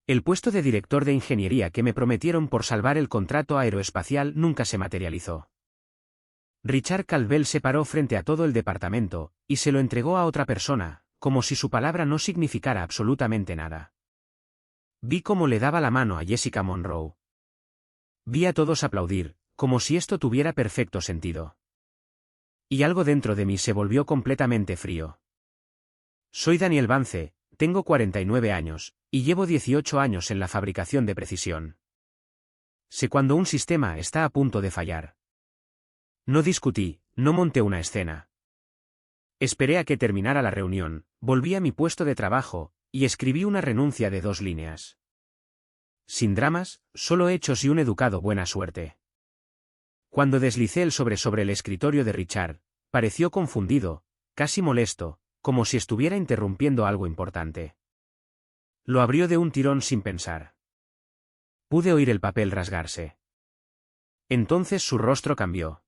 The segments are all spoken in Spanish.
El puesto de director de ingeniería que me prometieron por salvar el contrato aeroespacial nunca se materializó. Richard Caldwell se paró frente a todo el departamento, y se lo entregó a otra persona, como si su palabra no significara absolutamente nada. Vi cómo le daba la mano a Jessica Monroe. Vi a todos aplaudir, como si esto tuviera perfecto sentido. Y algo dentro de mí se volvió completamente frío. Soy Daniel Vance, tengo 49 años, y llevo 18 años en la fabricación de precisión. Sé cuando un sistema está a punto de fallar. No discutí, no monté una escena. Esperé a que terminara la reunión, volví a mi puesto de trabajo, y escribí una renuncia de 2 líneas. Sin dramas, solo hechos y un educado buena suerte. Cuando deslicé el sobre el escritorio de Richard, pareció confundido, casi molesto, como si estuviera interrumpiendo algo importante. Lo abrió de un tirón sin pensar. Pude oír el papel rasgarse. Entonces su rostro cambió.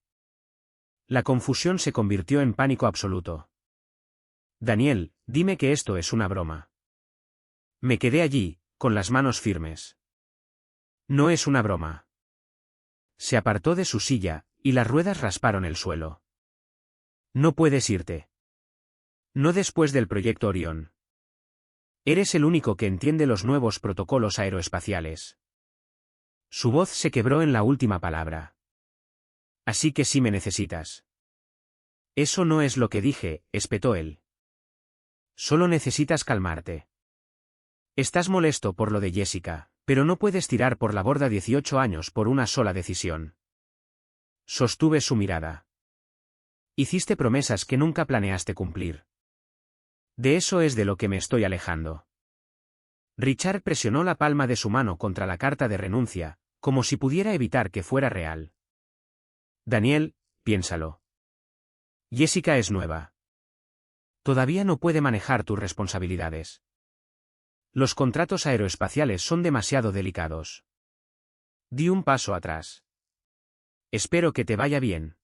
La confusión se convirtió en pánico absoluto. Daniel, dime que esto es una broma. Me quedé allí, con las manos firmes. No es una broma. Se apartó de su silla, y las ruedas rasparon el suelo. No puedes irte. No después del proyecto Orión. Eres el único que entiende los nuevos protocolos aeroespaciales. Su voz se quebró en la última palabra. Así que sí me necesitas. Eso no es lo que dije, espetó él. Solo necesitas calmarte. Estás molesto por lo de Jessica, pero no puedes tirar por la borda 18 años por una sola decisión. Sostuve su mirada. Hiciste promesas que nunca planeaste cumplir. De eso es de lo que me estoy alejando. Richard presionó la palma de su mano contra la carta de renuncia, como si pudiera evitar que fuera real. Daniel, piénsalo. Jessica es nueva. Todavía no puede manejar tus responsabilidades. Los contratos aeroespaciales son demasiado delicados. Di un paso atrás. Espero que te vaya bien.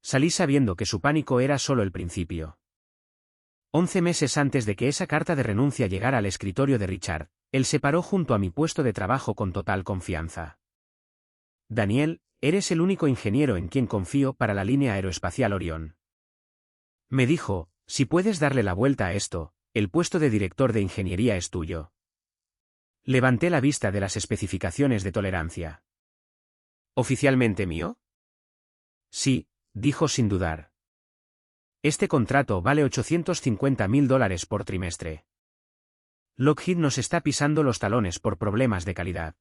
Salí sabiendo que su pánico era solo el principio. 11 meses antes de que esa carta de renuncia llegara al escritorio de Richard, él se paró junto a mi puesto de trabajo con total confianza. Daniel, eres el único ingeniero en quien confío para la línea aeroespacial Orión. Me dijo, si puedes darle la vuelta a esto, el puesto de director de ingeniería es tuyo. Levanté la vista de las especificaciones de tolerancia. ¿Oficialmente mío? Sí, dijo sin dudar. Este contrato vale $850.000 por trimestre. Lockheed nos está pisando los talones por problemas de calidad.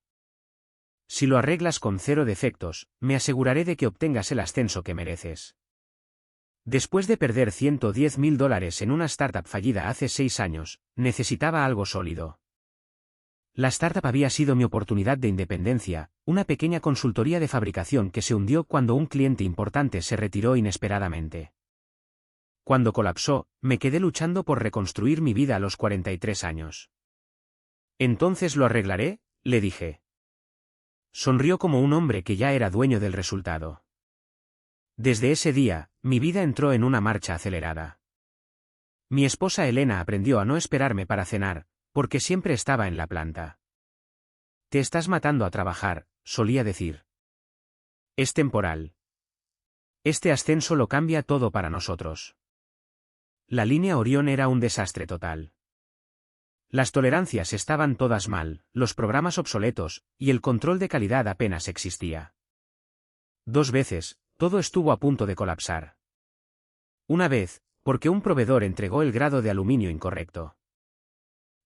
Si lo arreglas con 0 defectos, me aseguraré de que obtengas el ascenso que mereces. Después de perder $110.000 en una startup fallida hace 6 años, necesitaba algo sólido. La startup había sido mi oportunidad de independencia, una pequeña consultoría de fabricación que se hundió cuando un cliente importante se retiró inesperadamente. Cuando colapsó, me quedé luchando por reconstruir mi vida a los 43 años. Entonces lo arreglaré, le dije. Sonrió como un hombre que ya era dueño del resultado. Desde ese día, mi vida entró en una marcha acelerada. Mi esposa Elena aprendió a no esperarme para cenar, porque siempre estaba en la planta. Te estás matando a trabajar, solía decir. Es temporal. Este ascenso lo cambia todo para nosotros. La línea Orión era un desastre total. Las tolerancias estaban todas mal, los programas obsoletos, y el control de calidad apenas existía. 2 veces, todo estuvo a punto de colapsar. Una vez, porque un proveedor entregó el grado de aluminio incorrecto.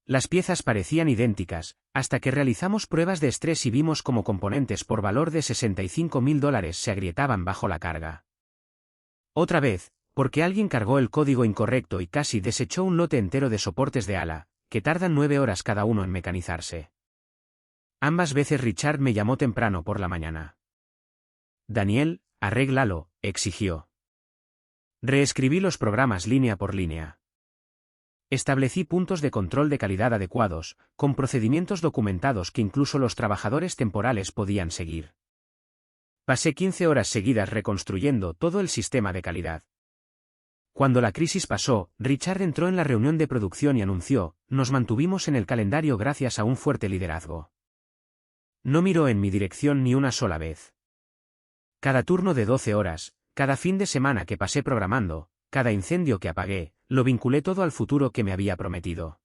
Las piezas parecían idénticas, hasta que realizamos pruebas de estrés y vimos cómo componentes por valor de $65.000 se agrietaban bajo la carga. Otra vez, porque alguien cargó el código incorrecto y casi desechó un lote entero de soportes de ala, que tardan 9 horas cada uno en mecanizarse. Ambas veces Richard me llamó temprano por la mañana. Daniel, arréglalo, exigió. Reescribí los programas línea por línea. Establecí puntos de control de calidad adecuados, con procedimientos documentados que incluso los trabajadores temporales podían seguir. Pasé 15 horas seguidas reconstruyendo todo el sistema de calidad. Cuando la crisis pasó, Richard entró en la reunión de producción y anunció: nos mantuvimos en el calendario gracias a un fuerte liderazgo. No miró en mi dirección ni una sola vez. Cada turno de 12 horas, cada fin de semana que pasé programando, cada incendio que apagué, lo vinculé todo al futuro que me había prometido.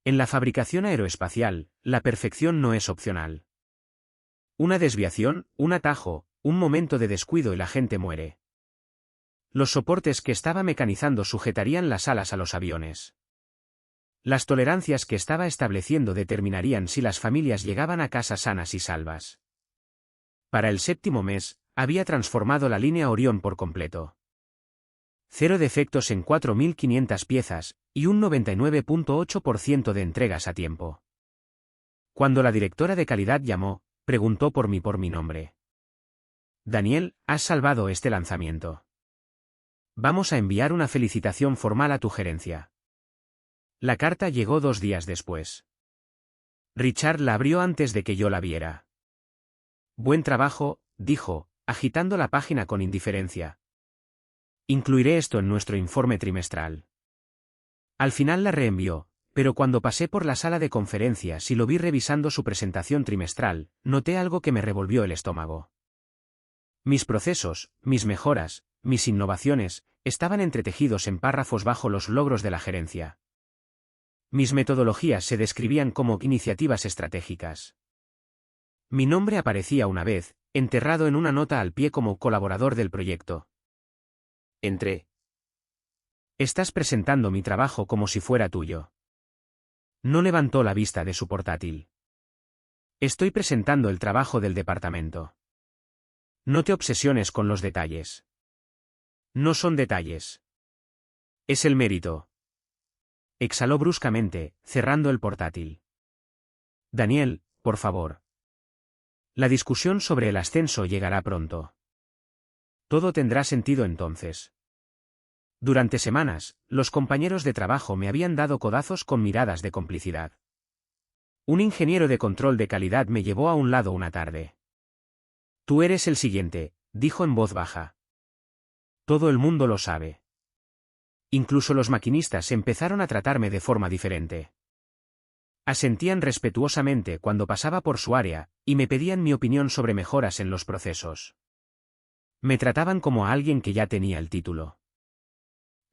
En la fabricación aeroespacial, la perfección no es opcional. Una desviación, un atajo, un momento de descuido y la gente muere. Los soportes que estaba mecanizando sujetarían las alas a los aviones. Las tolerancias que estaba estableciendo determinarían si las familias llegaban a casa sanas y salvas. Para el 7º mes, había transformado la línea Orión por completo. 0 defectos en 4.500 piezas, y un 99.8% de entregas a tiempo. Cuando la directora de calidad llamó, preguntó por mi nombre. Daniel, has salvado este lanzamiento. Vamos a enviar una felicitación formal a tu gerencia. La carta llegó 2 días después. Richard la abrió antes de que yo la viera. Buen trabajo, dijo, agitando la página con indiferencia. Incluiré esto en nuestro informe trimestral. Al final la reenvió, pero cuando pasé por la sala de conferencias y lo vi revisando su presentación trimestral, noté algo que me revolvió el estómago. Mis procesos, mis mejoras, mis innovaciones, estaban entretejidos en párrafos bajo los logros de la gerencia. Mis metodologías se describían como iniciativas estratégicas. Mi nombre aparecía una vez, enterrado en una nota al pie como colaborador del proyecto. Entré. Estás presentando mi trabajo como si fuera tuyo. No levantó la vista de su portátil. Estoy presentando el trabajo del departamento. No te obsesiones con los detalles. No son detalles. Es el mérito. Exhaló bruscamente, cerrando el portátil. Daniel, por favor. La discusión sobre el ascenso llegará pronto. Todo tendrá sentido entonces. Durante semanas, los compañeros de trabajo me habían dado codazos con miradas de complicidad. Un ingeniero de control de calidad me llevó a un lado una tarde. Tú eres el siguiente, dijo en voz baja. Todo el mundo lo sabe. Incluso los maquinistas empezaron a tratarme de forma diferente. Asentían respetuosamente cuando pasaba por su área, y me pedían mi opinión sobre mejoras en los procesos. Me trataban como a alguien que ya tenía el título.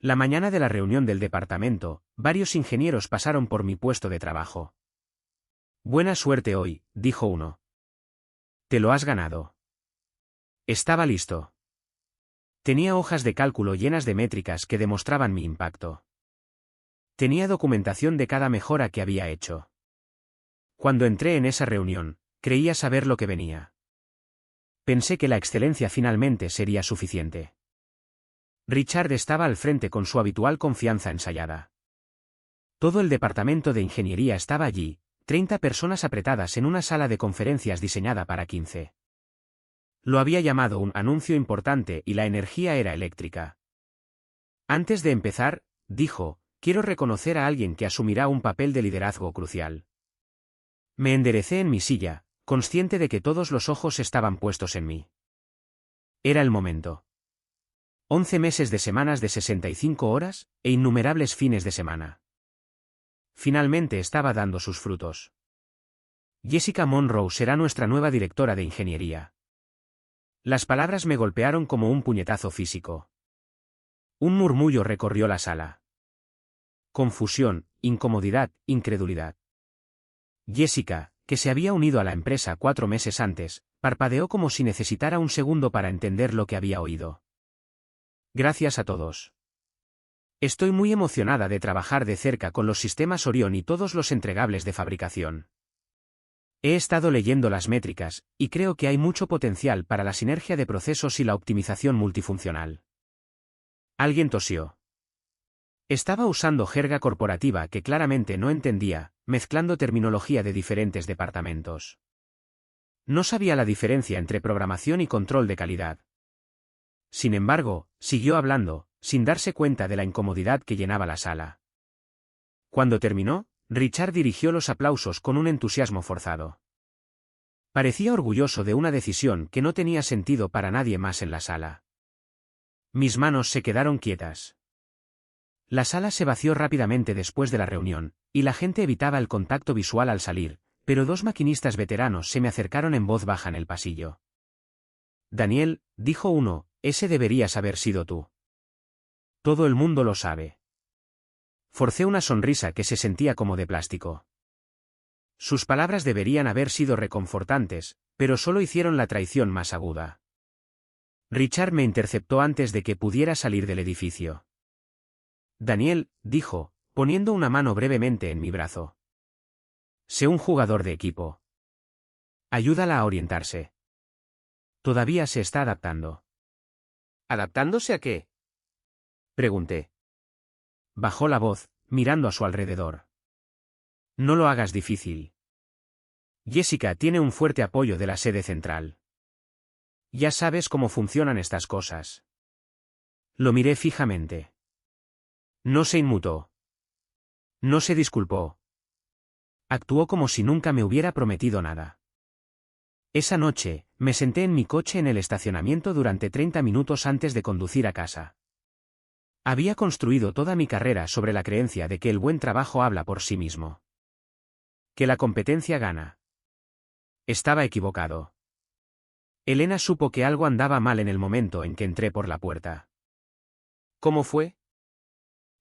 La mañana de la reunión del departamento, varios ingenieros pasaron por mi puesto de trabajo. Buena suerte hoy, dijo uno. Te lo has ganado. Estaba listo. Tenía hojas de cálculo llenas de métricas que demostraban mi impacto. Tenía documentación de cada mejora que había hecho. Cuando entré en esa reunión, creía saber lo que venía. Pensé que la excelencia finalmente sería suficiente. Richard estaba al frente con su habitual confianza ensayada. Todo el departamento de ingeniería estaba allí, 30 personas apretadas en una sala de conferencias diseñada para 15. Lo había llamado un anuncio importante y la energía era eléctrica. Antes de empezar, dijo, quiero reconocer a alguien que asumirá un papel de liderazgo crucial. Me enderecé en mi silla, consciente de que todos los ojos estaban puestos en mí. Era el momento. 11 meses de semanas de 65 horas, e innumerables fines de semana. Finalmente estaba dando sus frutos. Jessica Monroe será nuestra nueva directora de ingeniería. Las palabras me golpearon como un puñetazo físico. Un murmullo recorrió la sala. Confusión, incomodidad, incredulidad. Jessica, que se había unido a la empresa 4 meses antes, parpadeó como si necesitara un segundo para entender lo que había oído. Gracias a todos. Estoy muy emocionada de trabajar de cerca con los sistemas Orión y todos los entregables de fabricación. He estado leyendo las métricas, y creo que hay mucho potencial para la sinergia de procesos y la optimización multifuncional. Alguien tosió. Estaba usando jerga corporativa que claramente no entendía, mezclando terminología de diferentes departamentos. No sabía la diferencia entre programación y control de calidad. Sin embargo, siguió hablando, sin darse cuenta de la incomodidad que llenaba la sala. Cuando terminó, Richard dirigió los aplausos con un entusiasmo forzado. Parecía orgulloso de una decisión que no tenía sentido para nadie más en la sala. Mis manos se quedaron quietas. La sala se vació rápidamente después de la reunión, y la gente evitaba el contacto visual al salir, pero dos maquinistas veteranos se me acercaron en voz baja en el pasillo. Daniel, dijo uno, ese deberías haber sido tú. Todo el mundo lo sabe. Forcé una sonrisa que se sentía como de plástico. Sus palabras deberían haber sido reconfortantes, pero solo hicieron la traición más aguda. Richard me interceptó antes de que pudiera salir del edificio. Daniel, dijo, poniendo una mano brevemente en mi brazo. Sé un jugador de equipo. Ayúdala a orientarse. Todavía se está adaptando. ¿Adaptándose a qué? Pregunté. Bajó la voz, mirando a su alrededor. No lo hagas difícil. Jessica tiene un fuerte apoyo de la sede central. Ya sabes cómo funcionan estas cosas. Lo miré fijamente. No se inmutó. No se disculpó. Actuó como si nunca me hubiera prometido nada. Esa noche, me senté en mi coche en el estacionamiento durante 30 minutos antes de conducir a casa. Había construido toda mi carrera sobre la creencia de que el buen trabajo habla por sí mismo. Que la competencia gana. Estaba equivocado. Elena supo que algo andaba mal en el momento en que entré por la puerta. ¿Cómo fue?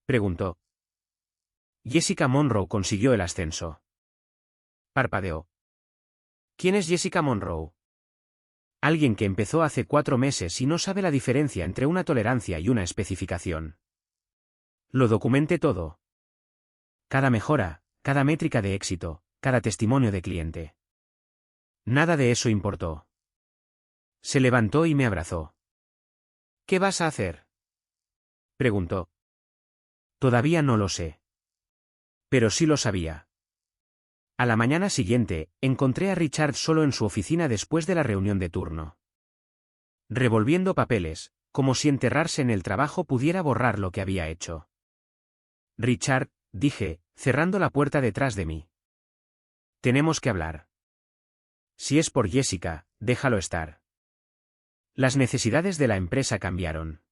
Preguntó. Jessica Monroe consiguió el ascenso. Parpadeó. ¿Quién es Jessica Monroe? Alguien que empezó hace 4 meses y no sabe la diferencia entre una tolerancia y una especificación. Lo documenté todo. Cada mejora, cada métrica de éxito, cada testimonio de cliente. Nada de eso importó. Se levantó y me abrazó. ¿Qué vas a hacer? Preguntó. Todavía no lo sé. Pero sí lo sabía. A la mañana siguiente, encontré a Richard solo en su oficina después de la reunión de turno. Revolviendo papeles, como si enterrarse en el trabajo pudiera borrar lo que había hecho. Richard, dije, cerrando la puerta detrás de mí. Tenemos que hablar. Si es por Jessica, déjalo estar. Las necesidades de la empresa cambiaron.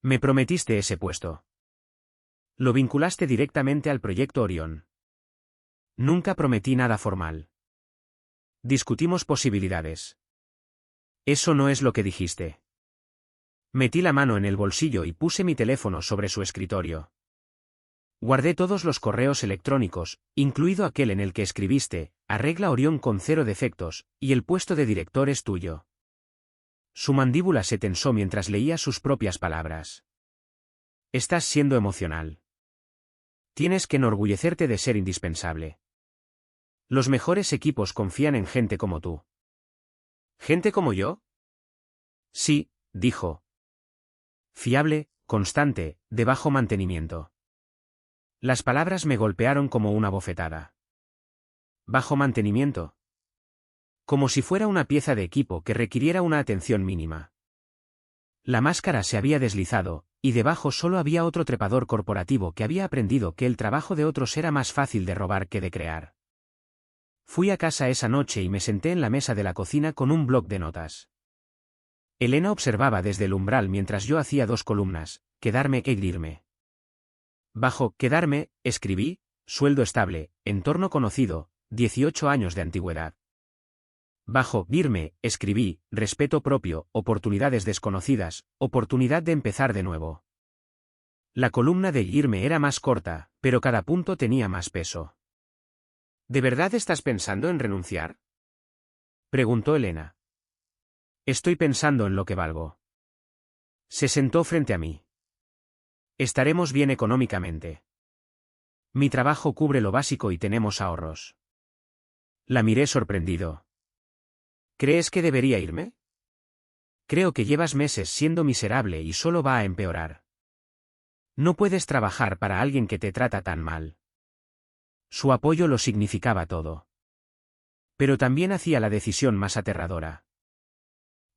Me prometiste ese puesto. Lo vinculaste directamente al proyecto Orión. Nunca prometí nada formal. Discutimos posibilidades. Eso no es lo que dijiste. Metí la mano en el bolsillo y puse mi teléfono sobre su escritorio. Guardé todos los correos electrónicos, incluido aquel en el que escribiste, arregla Orión con 0 defectos, y el puesto de director es tuyo. Su mandíbula se tensó mientras leía sus propias palabras. Estás siendo emocional. Tienes que enorgullecerte de ser indispensable. Los mejores equipos confían en gente como tú. ¿Gente como yo? Sí, dijo. Fiable, constante, de bajo mantenimiento. Las palabras me golpearon como una bofetada. ¿Bajo mantenimiento? Como si fuera una pieza de equipo que requiriera una atención mínima. La máscara se había deslizado, y debajo solo había otro trepador corporativo que había aprendido que el trabajo de otros era más fácil de robar que de crear. Fui a casa esa noche y me senté en la mesa de la cocina con un bloc de notas. Elena observaba desde el umbral mientras yo hacía 2 columnas, quedarme e irme. Bajo quedarme, escribí, sueldo estable, entorno conocido, 18 años de antigüedad. Bajo irme, escribí, respeto propio, oportunidades desconocidas, oportunidad de empezar de nuevo. La columna de irme era más corta, pero cada punto tenía más peso. ¿De verdad estás pensando en renunciar? Preguntó Elena. Estoy pensando en lo que valgo. Se sentó frente a mí. Estaremos bien económicamente. Mi trabajo cubre lo básico y tenemos ahorros. La miré sorprendido. ¿Crees que debería irme? Creo que llevas meses siendo miserable y solo va a empeorar. No puedes trabajar para alguien que te trata tan mal. Su apoyo lo significaba todo. Pero también hacía la decisión más aterradora.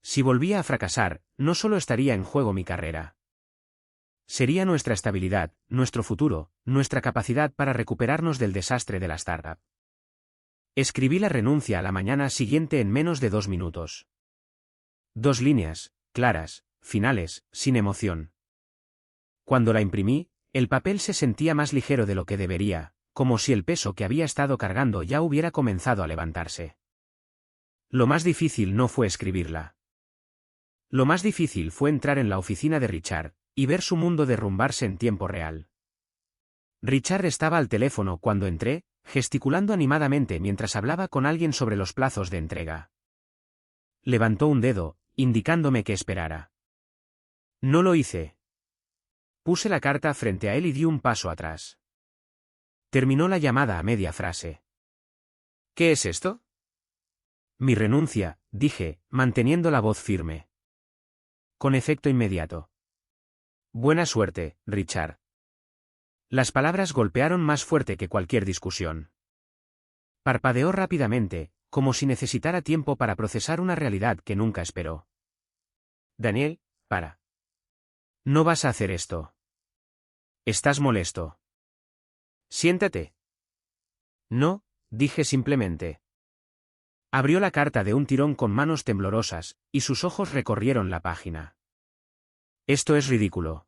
Si volvía a fracasar, no solo estaría en juego mi carrera. Sería nuestra estabilidad, nuestro futuro, nuestra capacidad para recuperarnos del desastre de la startup. Escribí la renuncia a la mañana siguiente en menos de 2 minutos. 2 líneas, claras, finales, sin emoción. Cuando la imprimí, el papel se sentía más ligero de lo que debería, como si el peso que había estado cargando ya hubiera comenzado a levantarse. Lo más difícil no fue escribirla. Lo más difícil fue entrar en la oficina de Richard, y ver su mundo derrumbarse en tiempo real. Richard estaba al teléfono cuando entré, gesticulando animadamente mientras hablaba con alguien sobre los plazos de entrega. Levantó un dedo, indicándome que esperara. No lo hice. Puse la carta frente a él y di un paso atrás. Terminó la llamada a media frase. ¿Qué es esto? Mi renuncia, dije, manteniendo la voz firme. Con efecto inmediato. Buena suerte, Richard. Las palabras golpearon más fuerte que cualquier discusión. Parpadeó rápidamente, como si necesitara tiempo para procesar una realidad que nunca esperó. Daniel, para. No vas a hacer esto. Estás molesto. Siéntate. No, dije simplemente. Abrió la carta de un tirón con manos temblorosas, y sus ojos recorrieron la página. Esto es ridículo.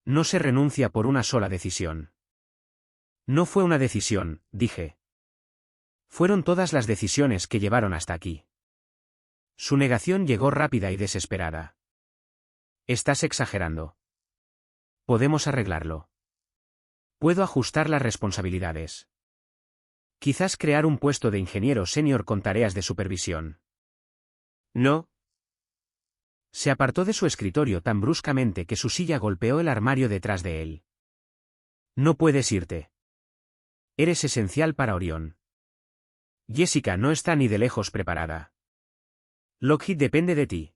No se renuncia por una sola decisión. No fue una decisión, dije. Fueron todas las decisiones que llevaron hasta aquí. Su negación llegó rápida y desesperada. Estás exagerando. Podemos arreglarlo. Puedo ajustar las responsabilidades. Quizás crear un puesto de ingeniero senior con tareas de supervisión. No. Se apartó de su escritorio tan bruscamente que su silla golpeó el armario detrás de él. No puedes irte. Eres esencial para Orión. Jessica no está ni de lejos preparada. Lockheed depende de ti.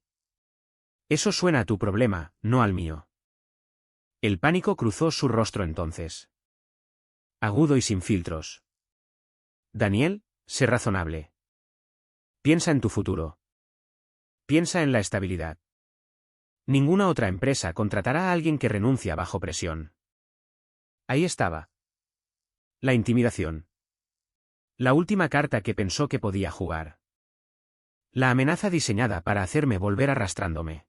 Eso suena a tu problema, no al mío. El pánico cruzó su rostro entonces. Agudo y sin filtros. Daniel, sé razonable. Piensa en tu futuro. Piensa en la estabilidad. Ninguna otra empresa contratará a alguien que renuncia bajo presión. Ahí estaba. La intimidación. La última carta que pensó que podía jugar. La amenaza diseñada para hacerme volver arrastrándome.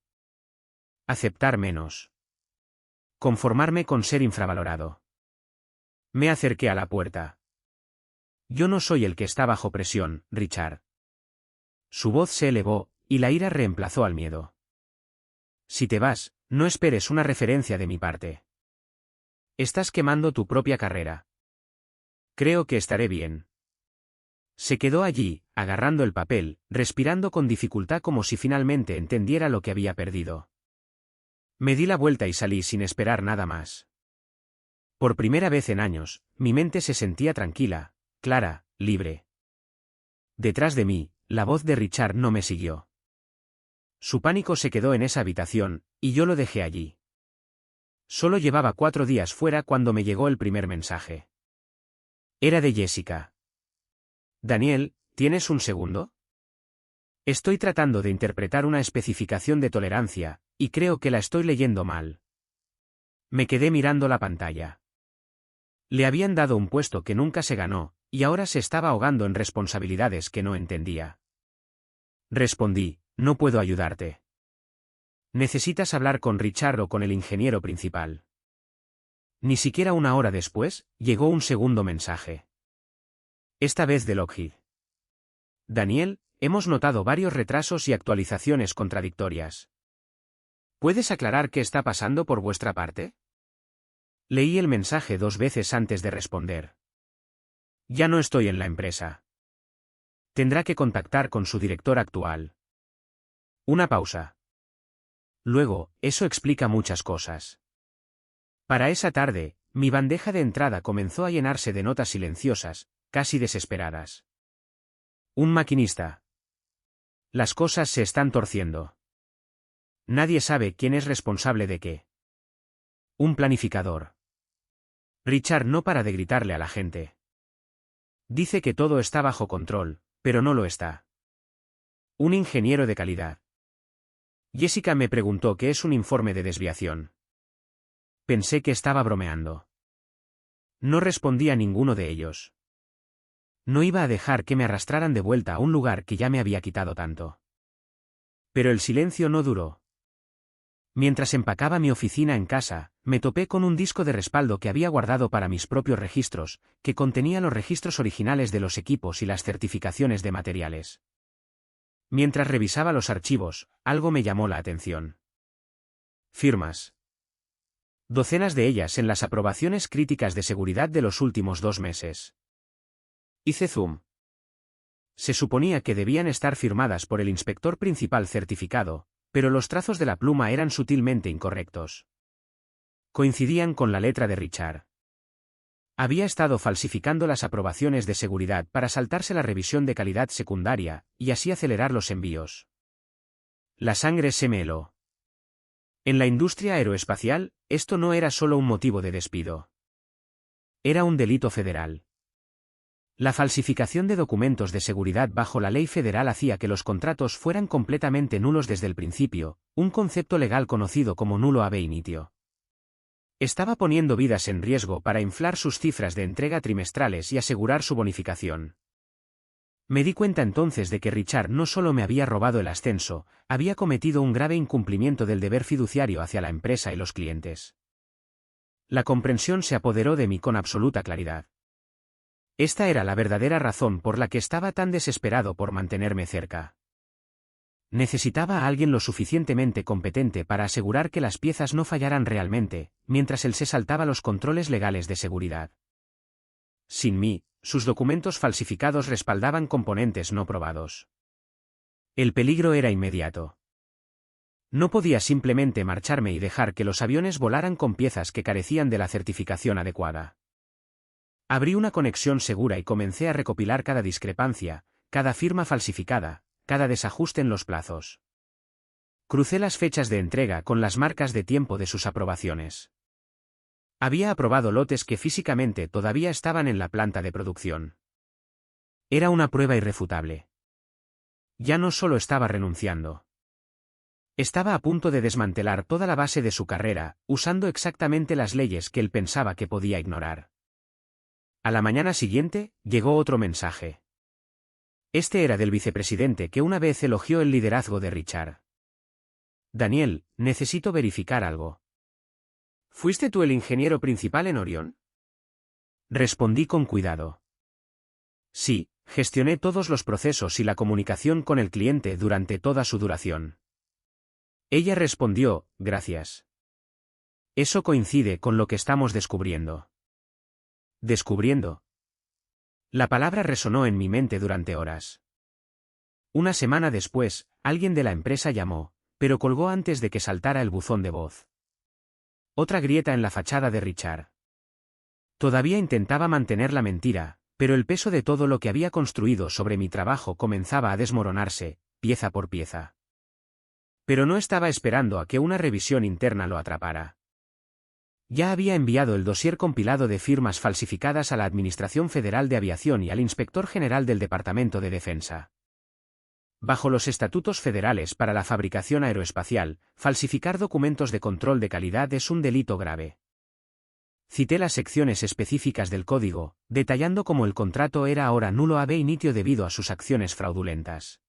Aceptar menos. Conformarme con ser infravalorado. Me acerqué a la puerta. Yo no soy el que está bajo presión, Richard. Su voz se elevó, y la ira reemplazó al miedo. Si te vas, no esperes una referencia de mi parte. Estás quemando tu propia carrera. Creo que estaré bien. Se quedó allí, agarrando el papel, respirando con dificultad como si finalmente entendiera lo que había perdido. Me di la vuelta y salí sin esperar nada más. Por primera vez en años, mi mente se sentía tranquila, clara, libre. Detrás de mí, la voz de Richard no me siguió. Su pánico se quedó en esa habitación, y yo lo dejé allí. Solo llevaba 4 días fuera cuando me llegó el primer mensaje. Era de Jessica. Daniel, ¿tienes un segundo? Estoy tratando de interpretar una especificación de tolerancia, y creo que la estoy leyendo mal. Me quedé mirando la pantalla. Le habían dado un puesto que nunca se ganó, y ahora se estaba ahogando en responsabilidades que no entendía. Respondí, no puedo ayudarte. Necesitas hablar con Richard o con el ingeniero principal. Ni siquiera una hora después, llegó un segundo mensaje. Esta vez de Lockheed. Daniel, hemos notado varios retrasos y actualizaciones contradictorias. ¿Puedes aclarar qué está pasando por vuestra parte? Leí el mensaje 2 veces antes de responder. Ya no estoy en la empresa. Tendrá que contactar con su director actual. Una pausa. Luego, eso explica muchas cosas. Para esa tarde, mi bandeja de entrada comenzó a llenarse de notas silenciosas, casi desesperadas. Un maquinista. Las cosas se están torciendo. Nadie sabe quién es responsable de qué. Un planificador. Richard no para de gritarle a la gente. Dice que todo está bajo control, pero no lo está. Un ingeniero de calidad. Jessica me preguntó qué es un informe de desviación. Pensé que estaba bromeando. No respondí a ninguno de ellos. No iba a dejar que me arrastraran de vuelta a un lugar que ya me había quitado tanto. Pero el silencio no duró. Mientras empacaba mi oficina en casa, me topé con un disco de respaldo que había guardado para mis propios registros, que contenía los registros originales de los equipos y las certificaciones de materiales. Mientras revisaba los archivos, algo me llamó la atención. Firmas. Docenas de ellas en las aprobaciones críticas de seguridad de los últimos 2 meses. Hice zoom. Se suponía que debían estar firmadas por el inspector principal certificado, pero los trazos de la pluma eran sutilmente incorrectos. Coincidían con la letra de Richard. Había estado falsificando las aprobaciones de seguridad para saltarse la revisión de calidad secundaria, y así acelerar los envíos. La sangre se me heló. En la industria aeroespacial, esto no era solo un motivo de despido. Era un delito federal. La falsificación de documentos de seguridad bajo la ley federal hacía que los contratos fueran completamente nulos desde el principio, un concepto legal conocido como nulo ab initio. Estaba poniendo vidas en riesgo para inflar sus cifras de entrega trimestrales y asegurar su bonificación. Me di cuenta entonces de que Richard no solo me había robado el ascenso, había cometido un grave incumplimiento del deber fiduciario hacia la empresa y los clientes. La comprensión se apoderó de mí con absoluta claridad. Esta era la verdadera razón por la que estaba tan desesperado por mantenerme cerca. Necesitaba a alguien lo suficientemente competente para asegurar que las piezas no fallaran realmente, mientras él se saltaba los controles legales de seguridad. Sin mí, sus documentos falsificados respaldaban componentes no probados. El peligro era inmediato. No podía simplemente marcharme y dejar que los aviones volaran con piezas que carecían de la certificación adecuada. Abrí una conexión segura y comencé a recopilar cada discrepancia, cada firma falsificada, cada desajuste en los plazos. Crucé las fechas de entrega con las marcas de tiempo de sus aprobaciones. Había aprobado lotes que físicamente todavía estaban en la planta de producción. Era una prueba irrefutable. Ya no solo estaba renunciando. Estaba a punto de desmantelar toda la base de su carrera, usando exactamente las leyes que él pensaba que podía ignorar. A la mañana siguiente, llegó otro mensaje. Este era del vicepresidente que una vez elogió el liderazgo de Richard. Daniel, necesito verificar algo. ¿Fuiste tú el ingeniero principal en Orión? Respondí con cuidado. Sí, gestioné todos los procesos y la comunicación con el cliente durante toda su duración. Ella respondió, gracias. Eso coincide con lo que estamos descubriendo. ¿Descubriendo? La palabra resonó en mi mente durante horas. Una semana después, alguien de la empresa llamó, pero colgó antes de que saltara el buzón de voz. Otra grieta en la fachada de Richard. Todavía intentaba mantener la mentira, pero el peso de todo lo que había construido sobre mi trabajo comenzaba a desmoronarse, pieza por pieza. Pero no estaba esperando a que una revisión interna lo atrapara. Ya había enviado el dossier compilado de firmas falsificadas a la Administración Federal de Aviación y al Inspector General del Departamento de Defensa. Bajo los estatutos federales para la fabricación aeroespacial, falsificar documentos de control de calidad es un delito grave. Cité las secciones específicas del código, detallando cómo el contrato era ahora nulo ab initio debido a sus acciones fraudulentas.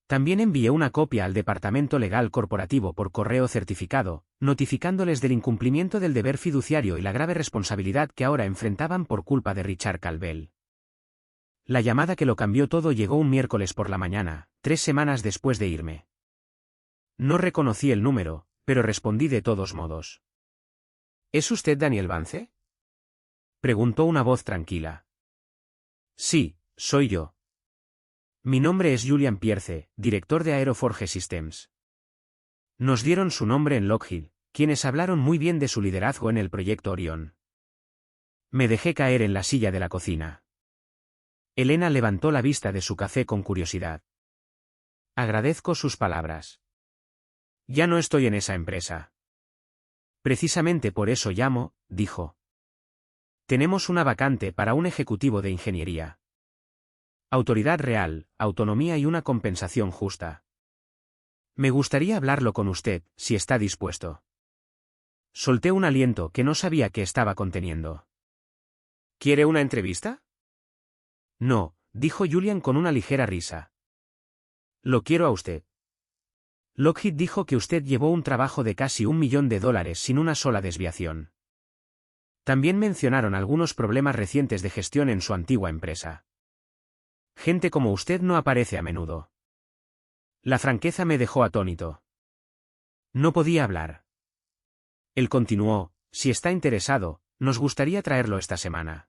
También envié una copia al Departamento Legal Corporativo por correo certificado, notificándoles del incumplimiento del deber fiduciario y la grave responsabilidad que ahora enfrentaban por culpa de Richard Calvel. La llamada que lo cambió todo llegó un miércoles por la mañana, 3 semanas después de irme. No reconocí el número, pero respondí de todos modos. ¿Es usted Daniel Vance? Preguntó una voz tranquila. Sí, soy yo. Mi nombre es Julian Pierce, director de Aeroforge Systems. Nos dieron su nombre en Lockheed, quienes hablaron muy bien de su liderazgo en el proyecto Orión. Me dejé caer en la silla de la cocina. Elena levantó la vista de su café con curiosidad. Agradezco sus palabras. Ya no estoy en esa empresa. Precisamente por eso llamo, dijo. Tenemos una vacante para un ejecutivo de ingeniería. Autoridad real, autonomía y una compensación justa. Me gustaría hablarlo con usted, si está dispuesto. Solté un aliento que no sabía que estaba conteniendo. ¿Quiere una entrevista? No, dijo Julian con una ligera risa. Lo quiero a usted. Lockheed dijo que usted llevó un trabajo de casi $1 millón sin una sola desviación. También mencionaron algunos problemas recientes de gestión en su antigua empresa. Gente como usted no aparece a menudo. La franqueza me dejó atónito. No podía hablar. Él continuó: si está interesado, nos gustaría traerlo esta semana.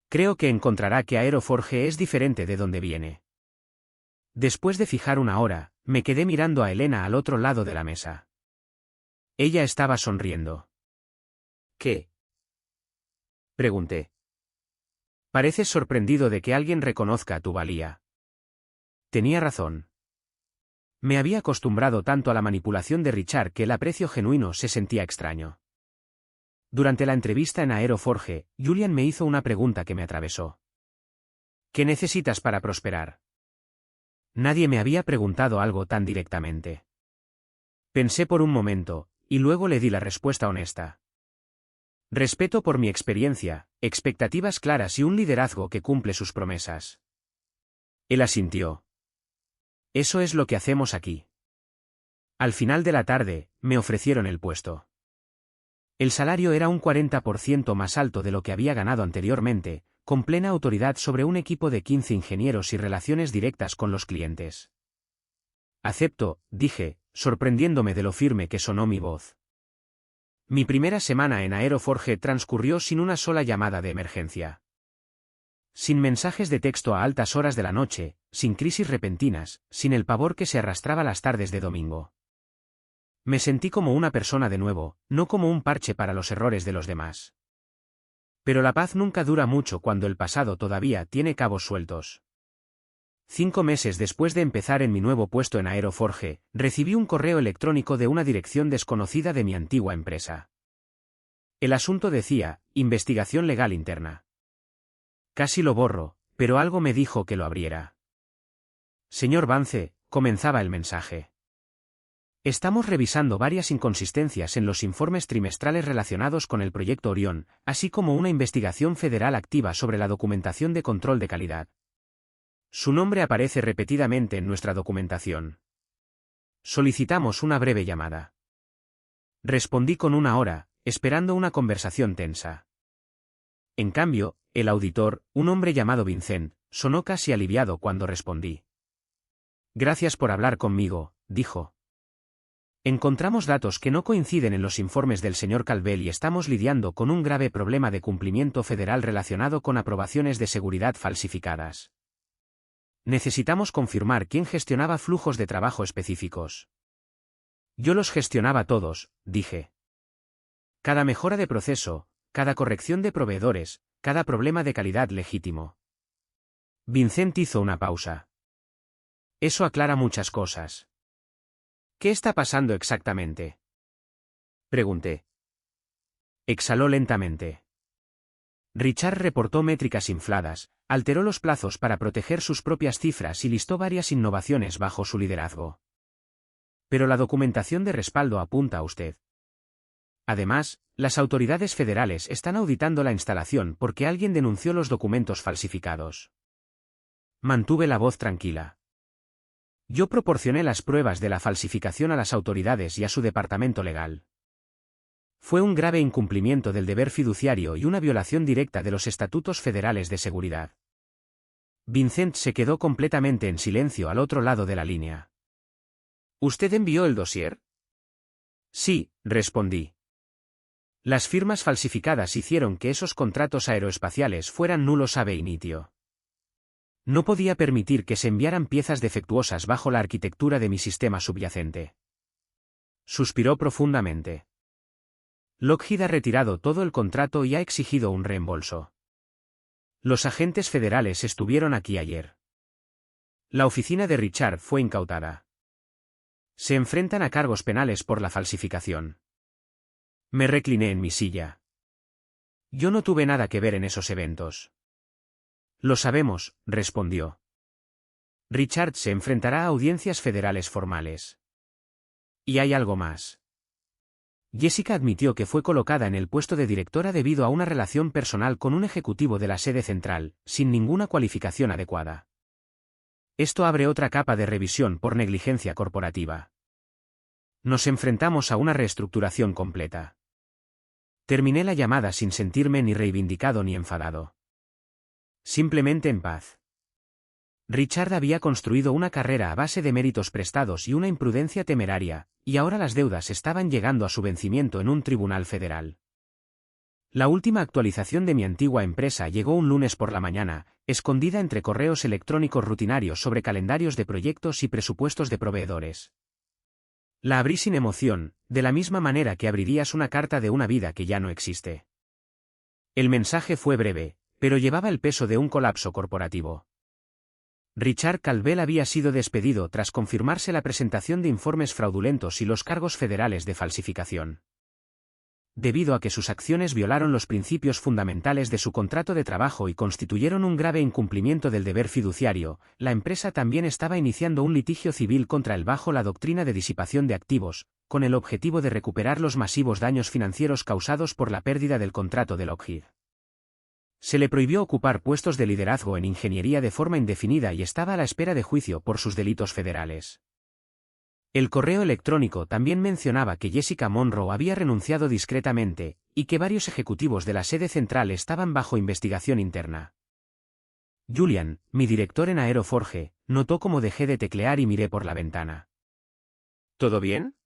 Creo que encontrará que Aeroforge es diferente de donde viene. Después de fijar una hora, me quedé mirando a Elena al otro lado de la mesa. Ella estaba sonriendo. ¿Qué? Pregunté. Pareces sorprendido de que alguien reconozca tu valía. Tenía razón. Me había acostumbrado tanto a la manipulación de Richard que el aprecio genuino se sentía extraño. Durante la entrevista en Aeroforge, Julian me hizo una pregunta que me atravesó. ¿Qué necesitas para prosperar? Nadie me había preguntado algo tan directamente. Pensé por un momento, y luego le di la respuesta honesta. Respeto por mi experiencia, expectativas claras y un liderazgo que cumple sus promesas. Él asintió. Eso es lo que hacemos aquí. Al final de la tarde, me ofrecieron el puesto. El salario era un 40% más alto de lo que había ganado anteriormente, con plena autoridad sobre un equipo de 15 ingenieros y relaciones directas con los clientes. Acepto, dije, sorprendiéndome de lo firme que sonó mi voz. Mi primera semana en Aeroforge transcurrió sin una sola llamada de emergencia. Sin mensajes de texto a altas horas de la noche, sin crisis repentinas, sin el pavor que se arrastraba las tardes de domingo. Me sentí como una persona de nuevo, no como un parche para los errores de los demás. Pero la paz nunca dura mucho cuando el pasado todavía tiene cabos sueltos. 5 meses después de empezar en mi nuevo puesto en Aeroforge, recibí un correo electrónico de una dirección desconocida de mi antigua empresa. El asunto decía: investigación legal interna. Casi lo borro, pero algo me dijo que lo abriera. Señor Vance, comenzaba el mensaje. Estamos revisando varias inconsistencias en los informes trimestrales relacionados con el proyecto Orión, así como una investigación federal activa sobre la documentación de control de calidad. Su nombre aparece repetidamente en nuestra documentación. Solicitamos una breve llamada. Respondí con una hora, esperando una conversación tensa. En cambio, el auditor, un hombre llamado Vincent, sonó casi aliviado cuando respondí. Gracias por hablar conmigo, dijo. Encontramos datos que no coinciden en los informes del señor Calvel y estamos lidiando con un grave problema de cumplimiento federal relacionado con aprobaciones de seguridad falsificadas. Necesitamos confirmar quién gestionaba flujos de trabajo específicos. Yo los gestionaba todos, dije. Cada mejora de proceso, cada corrección de proveedores, cada problema de calidad legítimo. Vincent hizo una pausa. Eso aclara muchas cosas. ¿Qué está pasando exactamente? Pregunté. Exhaló lentamente. Richard reportó métricas infladas, alteró los plazos para proteger sus propias cifras y listó varias innovaciones bajo su liderazgo. Pero la documentación de respaldo apunta a usted. Además, las autoridades federales están auditando la instalación porque alguien denunció los documentos falsificados. Mantuve la voz tranquila. Yo proporcioné las pruebas de la falsificación a las autoridades y a su departamento legal. Fue un grave incumplimiento del deber fiduciario y una violación directa de los estatutos federales de seguridad. Vincent se quedó completamente en silencio al otro lado de la línea. ¿Usted envió el dossier? Sí, respondí. Las firmas falsificadas hicieron que esos contratos aeroespaciales fueran nulos ab initio. No podía permitir que se enviaran piezas defectuosas bajo la arquitectura de mi sistema subyacente. Suspiró profundamente. Lockheed ha retirado todo el contrato y ha exigido un reembolso. Los agentes federales estuvieron aquí ayer. La oficina de Richard fue incautada. Se enfrentan a cargos penales por la falsificación. Me recliné en mi silla. Yo no tuve nada que ver en esos eventos. Lo sabemos, respondió. Richard se enfrentará a audiencias federales formales. Y hay algo más. Jessica admitió que fue colocada en el puesto de directora debido a una relación personal con un ejecutivo de la sede central, sin ninguna cualificación adecuada. Esto abre otra capa de revisión por negligencia corporativa. Nos enfrentamos a una reestructuración completa. Terminé la llamada sin sentirme ni reivindicado ni enfadado. Simplemente en paz. Richard había construido una carrera a base de méritos prestados y una imprudencia temeraria, y ahora las deudas estaban llegando a su vencimiento en un tribunal federal. La última actualización de mi antigua empresa llegó un lunes por la mañana, escondida entre correos electrónicos rutinarios sobre calendarios de proyectos y presupuestos de proveedores. La abrí sin emoción, de la misma manera que abrirías una carta de una vida que ya no existe. El mensaje fue breve, pero llevaba el peso de un colapso corporativo. Richard Calvel había sido despedido tras confirmarse la presentación de informes fraudulentos y los cargos federales de falsificación. Debido a que sus acciones violaron los principios fundamentales de su contrato de trabajo y constituyeron un grave incumplimiento del deber fiduciario, la empresa también estaba iniciando un litigio civil contra él bajo la doctrina de disipación de activos, con el objetivo de recuperar los masivos daños financieros causados por la pérdida del contrato de Lockheed. Se le prohibió ocupar puestos de liderazgo en ingeniería de forma indefinida y estaba a la espera de juicio por sus delitos federales. El correo electrónico también mencionaba que Jessica Monroe había renunciado discretamente, y que varios ejecutivos de la sede central estaban bajo investigación interna. Julian, mi director en Aeroforge, notó cómo dejé de teclear y miré por la ventana. ¿Todo bien?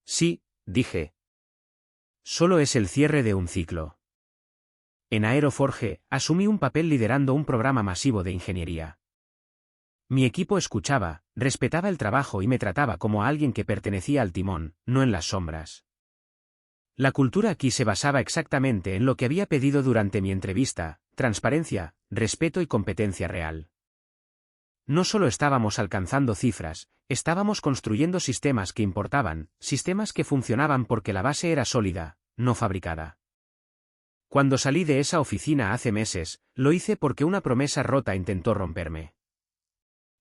Sí, dije. Solo es el cierre de un ciclo. En Aeroforge, asumí un papel liderando un programa masivo de ingeniería. Mi equipo escuchaba, respetaba el trabajo y me trataba como a alguien que pertenecía al timón, no en las sombras. La cultura aquí se basaba exactamente en lo que había pedido durante mi entrevista: transparencia, respeto y competencia real. No solo estábamos alcanzando cifras, estábamos construyendo sistemas que importaban, sistemas que funcionaban porque la base era sólida, no fabricada. Cuando salí de esa oficina hace meses, lo hice porque una promesa rota intentó romperme.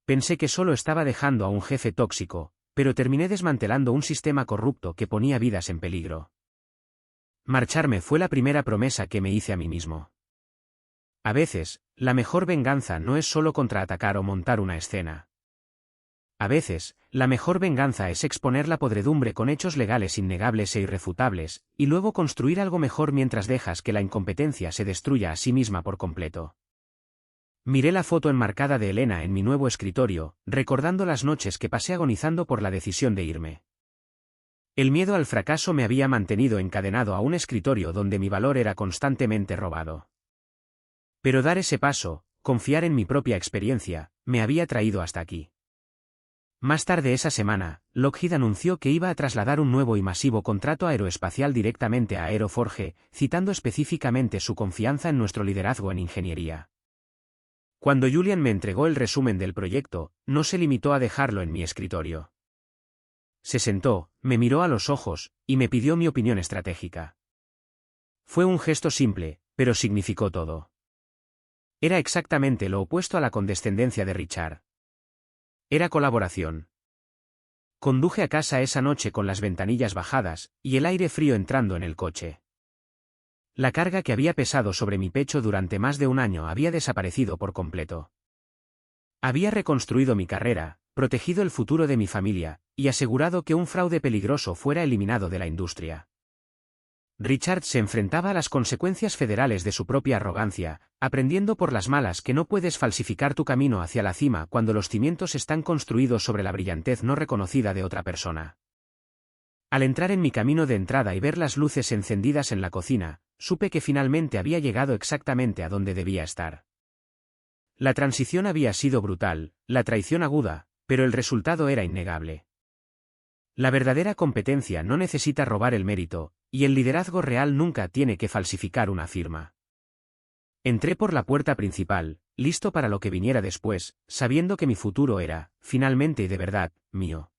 Pensé que solo estaba dejando a un jefe tóxico, pero terminé desmantelando un sistema corrupto que ponía vidas en peligro. Marcharme fue la primera promesa que me hice a mí mismo. A veces, la mejor venganza no es solo contraatacar o montar una escena. A veces, la mejor venganza es exponer la podredumbre con hechos legales innegables e irrefutables, y luego construir algo mejor mientras dejas que la incompetencia se destruya a sí misma por completo. Miré la foto enmarcada de Elena en mi nuevo escritorio, recordando las noches que pasé agonizando por la decisión de irme. El miedo al fracaso me había mantenido encadenado a un escritorio donde mi valor era constantemente robado. Pero dar ese paso, confiar en mi propia experiencia, me había traído hasta aquí. Más tarde esa semana, Lockheed anunció que iba a trasladar un nuevo y masivo contrato aeroespacial directamente a Aeroforge, citando específicamente su confianza en nuestro liderazgo en ingeniería. Cuando Julian me entregó el resumen del proyecto, no se limitó a dejarlo en mi escritorio. Se sentó, me miró a los ojos, y me pidió mi opinión estratégica. Fue un gesto simple, pero significó todo. Era exactamente lo opuesto a la condescendencia de Richard. Era colaboración. Conduje a casa esa noche con las ventanillas bajadas, y el aire frío entrando en el coche. La carga que había pesado sobre mi pecho durante más de un año había desaparecido por completo. Había reconstruido mi carrera, protegido el futuro de mi familia, y asegurado que un fraude peligroso fuera eliminado de la industria. Richard se enfrentaba a las consecuencias federales de su propia arrogancia, aprendiendo por las malas que no puedes falsificar tu camino hacia la cima cuando los cimientos están construidos sobre la brillantez no reconocida de otra persona. Al entrar en mi camino de entrada y ver las luces encendidas en la cocina, supe que finalmente había llegado exactamente a donde debía estar. La transición había sido brutal, la traición aguda, pero el resultado era innegable. La verdadera competencia no necesita robar el mérito, y el liderazgo real nunca tiene que falsificar una firma. Entré por la puerta principal, listo para lo que viniera después, sabiendo que mi futuro era, finalmente y de verdad, mío.